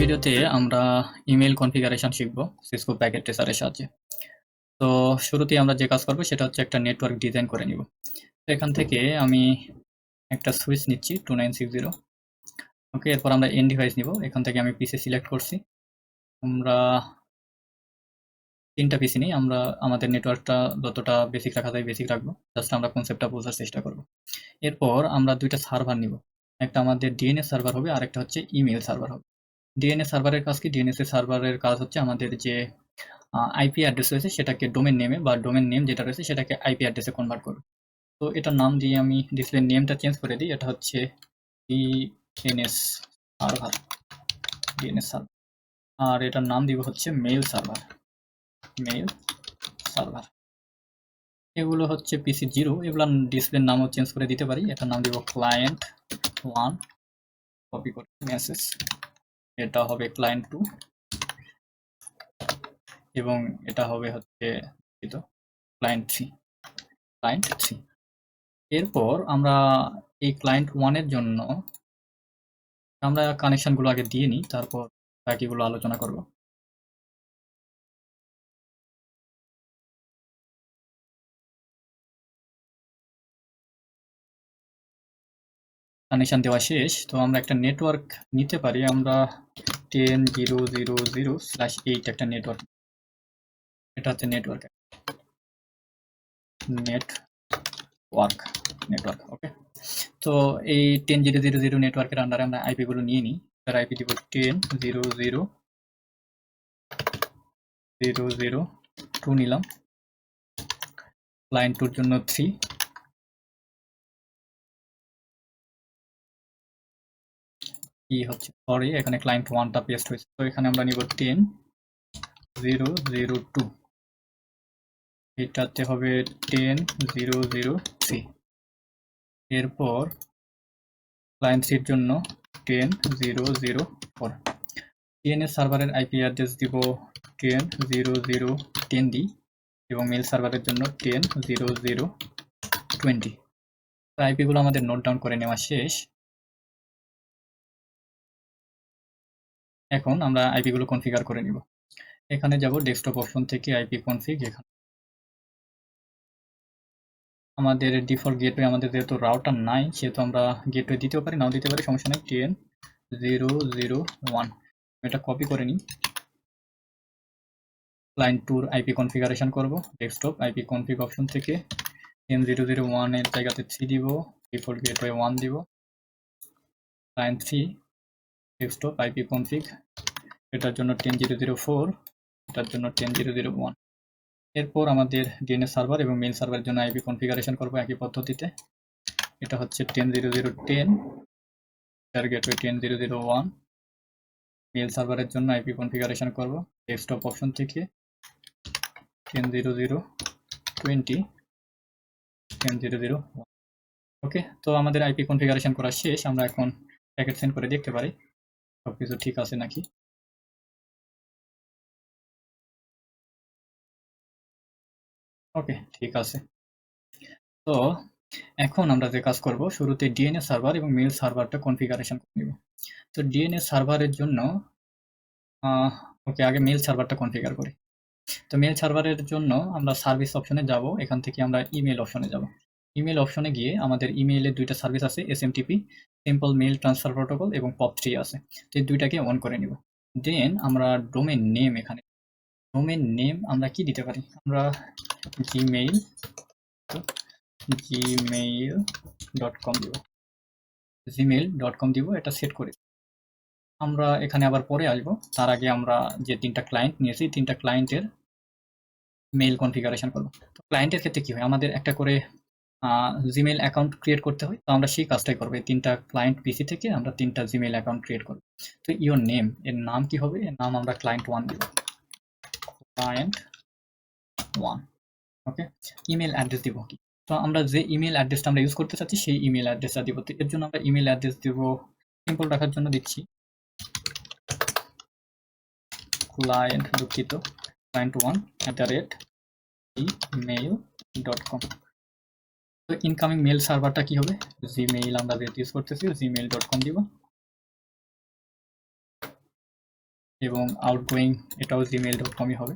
ভিডিওতে আমরা email configuration শিখব সিসকো প্যাকেট ট্রেসারের সাহায্যে। তো শুরুতেই আমরা যে কাজ করব সেটা হচ্ছে একটা নেটওয়ার্ক ডিজাইন করে নিব। তো এখান থেকে আমি একটা সুইচ নিচ্ছি 2960। ওকে, এরপর আমরা এন্ড ডিভাইস নিব। এখান থেকে আমি পিসি সিলেক্ট করছি। আমরা 3টা পিসি নিই। আমরা আমাদের নেটওয়ার্কটা যতটা বেসিক রাখা যায় বেসিক রাখবো। জাস্ট আমরা কনসেপ্টটা বোঝার চেষ্টা করব। এরপর আমরা 2টা সার্ভার নিব। একটা আমাদের ডিএনএস সার্ভার হবে, আরেকটা হচ্ছে ইমেল সার্ভার হবে। ডিএনএস সার্ভারের কাজ কি? ডিএনএস সার্ভারের কাজ হচ্ছে আমাদের যে আইপি অ্যাড্রেস রয়েছে সেটাকে ডোমেন নেমে বা ডোমেন নেম যেটা রয়েছে সেটাকে আইপি অ্যাড্রেসে কনভার্ট করবে। তো এটার নাম দিয়ে আমি ডিসপ্লে নেমটা চেঞ্জ করে দিই। এটা হচ্ছে ডিএনএস সার্ভার, ডিএনএস সার্ভার। আর এটার নাম দিব হচ্ছে মেইল সার্ভার, মেইল সার্ভার। এগুলো হচ্ছে পিসি 0, এগুলো ডিসপ্লের নামও চেঞ্জ করে দিতে পারি। এটার নাম দিব ক্লায়েন্ট 1, কপি করে মেসেজ। এটা হবে ক্লায়েন্ট 2 এবং এটা হবে হচ্ছে ক্লায়েন্ট 3, ক্লায়েন্ট 3। এরপর আমরা এই ক্লায়েন্ট 1 এর জন্য আমরা কানেকশনগুলো আগে দিয়ে নিই, তারপর বাকিগুলো আলোচনা করব। কানেকশন দেওয়া শেষ। তো আমরা একটা নেটওয়ার্ক নিতে পারি। আমরা 10.0.0.0/8 একটা নেটওয়ার্ক, এটা হচ্ছে নেটওয়ার্ক নেটওয়ার্ক। ওকে, তো এই 10.0.0.0 নেটওয়ার্কের আন্ডারে আমরা আইপি গুলো নিয়ে নিই। তার আইপি দিব 10.0.0.0.2 নিলাম। ক্লায়েন্ট 2 এর জন্য 3, কি হচ্ছে সরি এখানে ক্লায়েন্ট 1টা পেস্ট হয়েছে। তো এখানে আমরা নিব 10.0.0.2, এটাতে হবে 10.0.0.3। এরপর ক্লায়েন্ট 3 এর জন্য 10.0.0.4। ডিএনএস সার্ভারের আইপি অ্যাড্রেস দিব 10.0.0.10 দিই এবং মেল সার্ভারের জন্য 10.0.0.20। তো আইপি গুলো আমাদের নোট ডাউন করে নেওয়া শেষ। এখন আমরা আইপি গুলো কনফিগার করে নিব। এখানে যাব ডেস্কটপ অপশন থেকে আইপি কনফিগ। এখানে আমাদের ডিফল্ট গেটওয়ে, আমাদের যেহেতু রাউটার নাই সেহেতু আমরা গেটওয়ে দিতেও পারি নাও দিতে পারি, সমস্যা নেই। 10.0.0.1 এটা কপি করে নিই। ক্লায়েন্ট 2 আইপি কনফিগারেশন করব। ডেস্কটপ আইপি কনফিগ অপশন থেকে 10.0.0.1 এর জায়গাতে 3 দিব, ডিফল্ট গেটওয়ে 1 দিব। ক্লায়েন্ট 3 ডেস্কটপ আইপি কনফিগ, এটার জন্য 10.0.0.4, এটার জন্য 10.0.0.1। এরপর আমাদের ডিএনএস সার্ভার এবং মেইল সার্ভারের জন্য আইপি কনফিগারেশন করব একই পদ্ধতিতে। এটা হচ্ছে 10.0.0.10, এর গেটওয়ে 10.0.0.1। মেইল সার্ভারের জন্য আইপি কনফিগারেশন করব ডেস্কটপ অপশন থেকে 10.0.0.20, 10.0.0.1। ওকে, তো আমাদের আইপি কনফিগারেশন করা শেষ। আমরা এখন প্যাকেট সেন্ড করে দেখতে পারি সবকিছু ঠিক আছে নাকি। ওকে, ঠিক আছে। তো এখন আমরা যে কাজ করব, শুরুতে ডিএনএস সার্ভার এবং মেইল সার্ভারটা কনফিগারেশন করে নিব। তো ডিএনএস সার্ভারের জন্য ওকে, আগে মেইল সার্ভারটা কনফিগার করি। তো মেইল সার্ভারের জন্য আমরা সার্ভিস অপশনে যাব। এখান থেকে আমরা ইমেল অপশনে যাব। ইমেল অপশনে গিয়ে আমাদের ইমেইলের 2টা সার্ভিস আছে, SMTP simple mail transfer protocol এবং POP3 আছে। তো এই 2টাকে অন করে নিব। দেন আমরা ডোমেন নেম, এখানে ডোমেন নেম আমরা কি দিতে পারি? আমরা gmail.com দিব, gmail.com দিব। এটা সেট করে আমরা এখানে আবার পরে আসবো। তার আগে আমরা যে 3টা ক্লায়েন্ট নিয়েছি 3টা ক্লায়েন্টের মেইল কনফিগারেশন করব। তো ক্লায়েন্টের ক্ষেত্রে কি হয়, আমাদের একটা করে জিমেইল অ্যাকাউন্ট ক্রিয়েট করতে হয়। তো আমরা সেই কাজটাই করবো। এই 3টা ক্লায়েন্ট পিসি থেকে আমরা 3টা জিমেইল অ্যাকাউন্ট ক্রিয়েট করব। তো ইওর নেম, এর নাম কি হবে? এর নাম আমরা ক্লায়েন্ট 1 দিব, ক্লায়েন্ট 1। ওকে, ইমেল অ্যাড্রেস দিব কি? তো আমরা যে ইমেল অ্যাড্রেসটা আমরা ইউজ করতে চাচ্ছি সেই ইমেল অ্যাড্রেসটা দিব। তো এর জন্য আমরা ইমেল অ্যাড্রেস দিব, সিম্পল রাখার জন্য দিচ্ছি ক্লায়েন্ট, দুঃখিত, client1@gmail.com। তো ইনকামিং মেল সার্ভারটা কি হবে? জিমেইল, আমরা যেহেতু ইউজ করতেছি gmail.com দিব। এবং আউটগোয়িং এটাও gmail.com-ই হবে।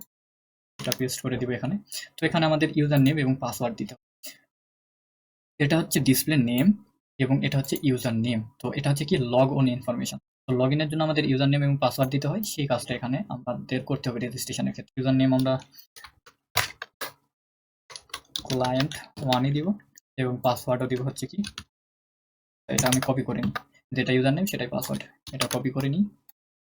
এটা পেস্ট করে দিব এখানে। তো এখানে আমাদের ইউজার নেম এবং পাসওয়ার্ড দিতে হবে। এটা হচ্ছে ডিসপ্লে নেম এবং এটা হচ্ছে ইউজার নেম। তো এটা হচ্ছে কি লগ অন ইনফরমেশন। তো লগ ইনের জন্য আমাদের ইউজার নেম এবং পাসওয়ার্ড দিতে হয়, সেই কাজটা এখানে আমাদের করতে হবে রেজিস্ট্রেশনের ক্ষেত্রে। ইউজার নেম আমরা ক্লায়েন্ট 1-ই দিব এবং পাসওয়ার্ডও দিব হচ্ছে কি, এটা আমি কপি করে নিই, যেটা ইউজার নেম সেটাই পাসওয়ার্ড, এটা কপি করে নিই,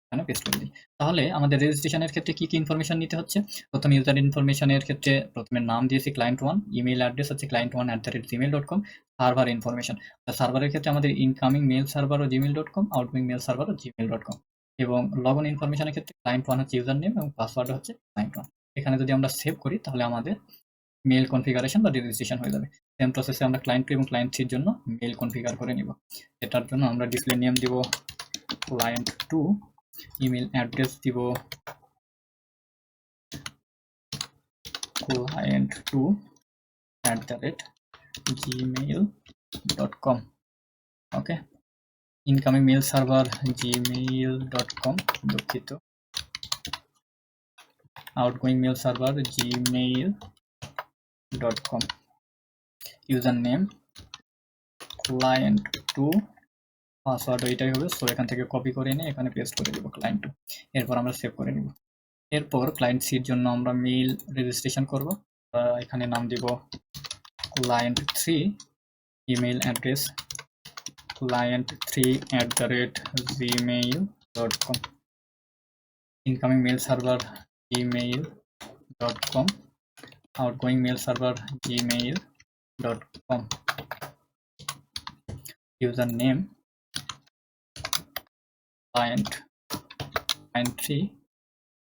এখানে পেস্ট করে দিই। তাহলে আমাদের রেজিস্ট্রেশনের ক্ষেত্রে কি ইনফরমেশন নিতে হচ্ছে? প্রথমে ইউজার ইনফরমেশনের ক্ষেত্রে প্রথমে নাম দিয়েছি client1, ইমেইল অ্যাড্রেস হচ্ছে client1@gmail.com, সার্ভার ইনফরমেশন। সার্ভারের ক্ষেত্রে আমাদের ইনকামিং মেল সার্ভারও gmail.com, আউটগোয়িং মেল সার্ভারও gmail.com, এবং লগ ইন ইনফরমেশনের ক্ষেত্রে client1 হচ্ছে ইউজার নেম এবং পাসওয়ার্ড হচ্ছে client1। এখানে যদি আমরা সেভ করি তাহলে আমাদের মেল কনফিগারেশন বা রেজিস্ট্রেশন হয়ে যাবে। সেম প্রসেসে আমরা ক্লায়েন্ট 2 এবং ক্লায়েন্ট 3 এর জন্য মেল কনফিগার করে নিব। এটার জন্য আমরা ডিসপ্লে নেম দিব client2, ইমেল অ্যাড্রেস দিব client2@gmail.com, ওকে। ইনকামিং মেল সার্ভার gmail.com, দুঃখিত, outgoing mail server gmail.com, user name client2, password ওইটাই হবে। সো এখান থেকে কপি করে নিয়ে এখানে পেস্ট করে দিব client2। এরপর আমরা সেভ করে নিব। এরপর ক্লায়েন্ট সির জন্য আমরা মেইল রেজিস্ট্রেশন করব। এখানে নাম দিব client3, email address client3@gmail.com, incoming mail server gmail.com, outgoing mail server gmail.com, user name client3,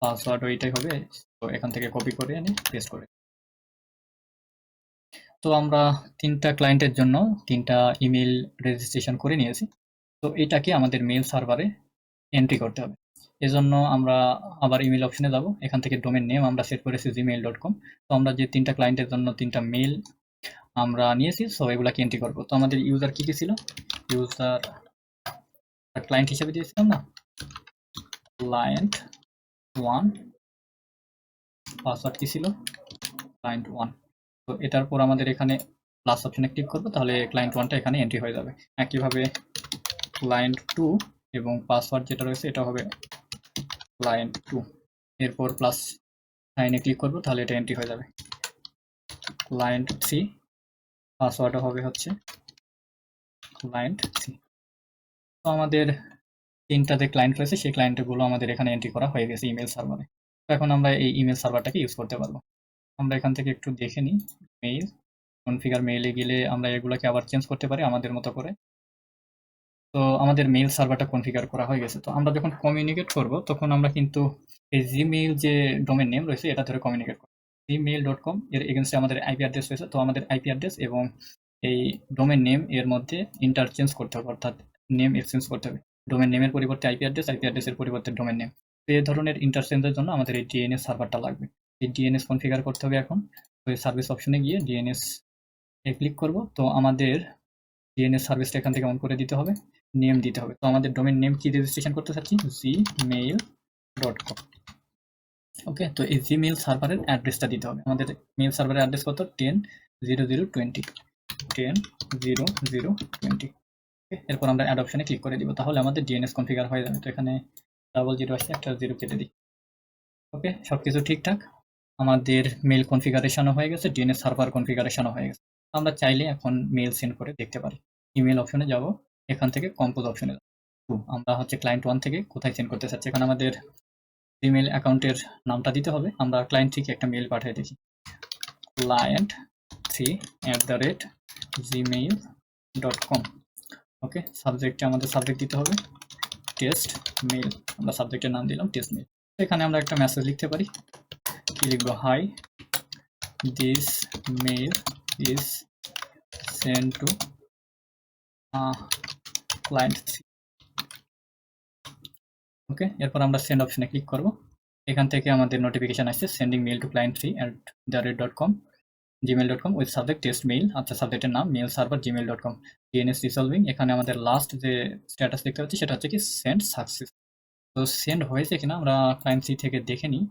password ওইটাই হবে। তো এখান থেকে কপি করে এনে পেস্ট করে। তো আমরা 3টা ক্লায়েন্টের জন্য 3টা ইমেল রেজিস্ট্রেশন করে নিয়েছি। তো এটাকে আমাদের মেল সার্ভারে এন্ট্রি করতে হবে। এজন্য আমরা আবার ইমেল অপশনে যাব। এখান থেকে ডোমেন নেম আমরা সেট করেছি gmail.com। তো আমরা যে 3টা ক্লায়েন্টের জন্য 3টা মেল আমরা নিয়েছি, সো এগুলাকে এন্ট্রি করব। তো আমাদের ইউজার কি ছিল? ইউজার ক্লায়েন্ট হিসেবে দিয়েছিলাম না, client1, পাসওয়ার্ড কি ছিল? client1। তো এটার পর আমাদের এখানে প্লাস অপশনে ক্লিক করব, তাহলে client1টা এখানে এন্ট্রি হয়ে যাবে। একইভাবে client2 এবং পাসওয়ার্ড যেটা রয়েছে এটা হবে client2। এরপর প্লাস সাইনে ক্লিক করব, তাহলে এটা এন্ট্রি হয়ে যাবে। client3, পাসওয়ার্ডও হবে হচ্ছে client3। তো আমাদের 3টা যে ক্লায়েন্ট রয়েছে সেই ক্লায়েন্টগুলো আমাদের এখানে এন্ট্রি করা হয়ে গেছে ইমেল সার্ভারে। তো এখন আমরা এই ইমেল সার্ভারটাকে ইউজ করতে পারবো। আমরা এখান থেকে একটু দেখে নিই, মেইল কনফিগার, মেইলে গেলে আমরা এগুলোকে আবার চেঞ্জ করতে পারি আমাদের মতো করে। তো আমাদের মেইল সার্ভারটা কনফিগার করা হয়ে গেছে। তো আমরা যখন কমিউনিকেট করব তখন আমরা কিন্তু এই জিমেইল যে ডোমেন নেম রয়েছে এটা ধরে কমিউনিকেট করব। gmail.com এর এগেইনস্টে আমাদের আইপি অ্যাড্রেস রয়েছে। তো আমাদের আইপি অ্যাড্রেস এবং এই ডোমেন নেম এর মধ্যে ইন্টারচেঞ্জ করতে হবে, অর্থাৎ নেম এক্সচেঞ্জ করতে হবে। ডোমেন নেমের পরিবর্তে আইপি অ্যাড্রেস, আইপি অ্যাড্রেসের পরিবর্তে ডোমেন নেম। তো এই ধরনের ইন্টারচেঞ্জের জন্য আমাদের এই ডিএনএস সার্ভারটা লাগবে। এই ডিএনএস কনফিগার করতে হবে এখন। তো এই সার্ভিস অপশনে গিয়ে ডিএনএস এ ক্লিক করব। তো আমাদের ডিএনএস সার্ভিসটা এখান থেকে অন করে দিতে হবে, নেম দিতে হবে। তো আমাদের ডোমেন নেম কি রেজিস্ট্রেশন করতে চাচ্ছি? gmail.com, ওকে। তো এই জিমেইল সার্ভারের অ্যাড্রেসটা দিতে হবে। আমাদের মেইল সার্ভারের অ্যাড্রেস কত? 10.0.0.20, 10.0.0.20। এরপর আমরা অ্যাড অপশনে ক্লিক করে দিব, তাহলে আমাদের ডিএনএস কনফিগার হয়ে যাবে। তো এখানে 00 আসছে, একটা 0 কেটে দিই। ওকে, সবকিছু ঠিকঠাক। আমাদের মেইল কনফিগারেশনও হয়ে গেছে, ডিএনএস সার্ভার কনফিগারেশনও হয়ে গেছে। আমরা চাইলে এখন মেইল সেন্ড করে দেখতে পারি। ইমেল অপশনে যাব, এখান থেকে কম্পোজ অপশনে যাব। আমরা হচ্ছে client1 থেকে কোথায় সেন্ড করতে চাচ্ছি, এখানে আমাদের জিমেইল অ্যাকাউন্টের নামটা দিতে হবে। আমরা ক্লায়েন্ট থেকে একটা মেইল পাঠিয়ে দিচ্ছি, client3@gmail.com, ওকে। সাবজেক্টে আমাদের সাবজেক্ট দিতে হবে টেস্ট মেইল, আমরা সাবজেক্টের নাম দিলাম টেস্ট মেইল। এখানে আমরা একটা মেসেজ লিখতে পারি, কি লিখবো? Hi, this mail is send to client3, okay. এরপর আমরা সেন্ড অপশনে ক্লিক করব। এখান থেকে আমাদের নোটিফিকেশন আসছে sending mail two client3@gmail.com, gmail.com with subject test mail. আচ্ছা, সাবজেক্টের নাম মেইল সার্ভার gmail.com, ডিএনএস রিসলভিং। এখানে আমাদের লাস্ট যে স্ট্যাটাস দেখতে পাচ্ছি সেটা হচ্ছে কি সেন্ড সাকসেস। তো সেন্ড হয়েছে কিনা আমরা ক্লায়েন্ট সি থেকে দেখে নিই।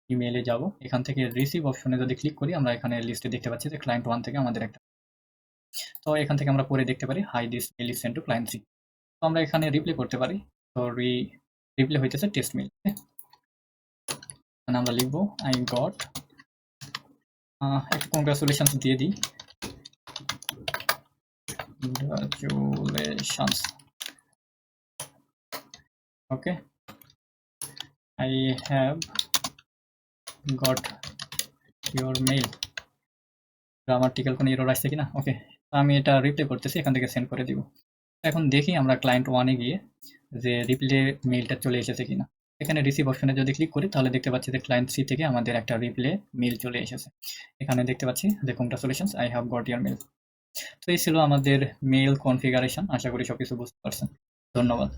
ইমেইলে যাব, এখান থেকে রিসিভ অপশনে যদি ক্লিক করি আমরা এখানে লিস্টে দেখতে পাচ্ছি যে ক্লায়েন্ট 1 থেকে আমাদের একটা, তো এখান থেকে আমরা পরে দেখতে পারি hi this mail is sent to client C. তো আমরা এখানে রিপ্লাই করতে পারি। তো রিপ্লাই হইতেছে টেস্ট মেইল। মানে আমরা লিখবো আই গট, একটা কংগ্রাচুলেশনস দিয়ে দিই, congratulations. Okay, I have got your mail. Grammatical কোনো এরর আসছে কিনা? ওকে, আমি এটা রিপ্লাই করতেছি, এখান থেকে সেন্ড করে দিব। এখন দেখি আমরা ক্লায়েন্ট 1 এ গিয়ে যে রিপ্লে মেইলটা চলে এসেছে কিনা। এখানে রিসিভ অপশনে যদি ক্লিক করি তাহলে দেখতে পাচ্ছি যে ক্লায়েন্ট সি থেকে আমাদের একটা রিপ্লে মেইল চলে এসেছে। এখানে দেখতে পাচ্ছি যে congratulations I have got your mail. তো এই ছিল আমাদের মেইল কনফিগারেশন। আশা করি সবকিছু বুঝতে পারছেন। ধন্যবাদ।